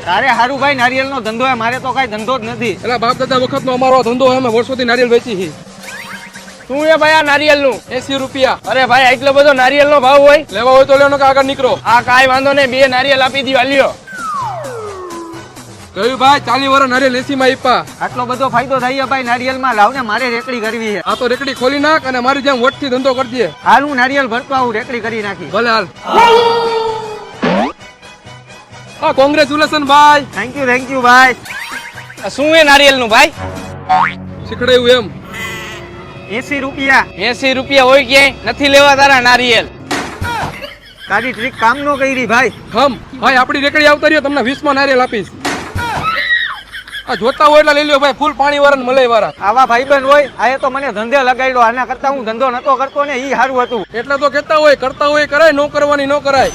તારે હારું ભાઈ નારિયેલ નો ધંધો હે, મારે તો કઈ ધંધો જ નથી. એટલે બાપ દાદા વખત નો અમારો ધંધો હે, અમે વર્ષોથી નારિયેલ વેચી છે. શું છે ભાઈ આ નારિયેલ નું? 80 રૂપિયા. અરે ભાઈ એટલો બધો નારિયેલ નો ભાવ હોય? લેવા હોય તો લેવાનો, કે આગળ નીકળો. આ કાંઈ વાંધો નહીં, 2 નારિયેલ આપી દો, હાલ્યો. કહ્યું ભાઈ 40 વર્ષ નારિયેલ 80 માં આપ્યા. આટલો બધો ફાયદો થાય છે ભાઈ નારિયેલ માં. લાવ ને, મારે રેકડી કરવી છે. આ તો રેકડી ખોલી નાખ અને મારી જેમ વટથી ધંધો કરજે. હાલ હું નારિયેલ ભરતો આવું, રેકડી કરી નાખી. ભલે હાલ. હા, કોંગ્રેચ્યુલેશન ભાઈ. થેન્ક યુ ભાઈ. આ શું છે નારિયેલ નું ભાઈ? શીખડાયું એમ. 80 રૂપિયા. 80 રૂપિયા હોય ક્યાંય નથી લેવા તારા નારિયેલ. તારી ટ્રીક કામ નો કરી ભાઈ. ભાઈ આપડી રેકડી આવતા રહ્યો, તમને 20 માં નારિયેલ આપીશ. આ જોતા હોય એટલે લઈ લ્યો ભાઈ, ફૂલ પાણી વાળા ને મલાઈ વાળા. આવા ભાઈબંધ હોય, આ તો મને ધંધે લગાડ્યો. આના કરતા હું ધંધો નતો કરતો ને, ઈ સારું હતું. એટલે તો કેતા હોય, કરતા હોય કરાય, નો કરવાની નો કરાય.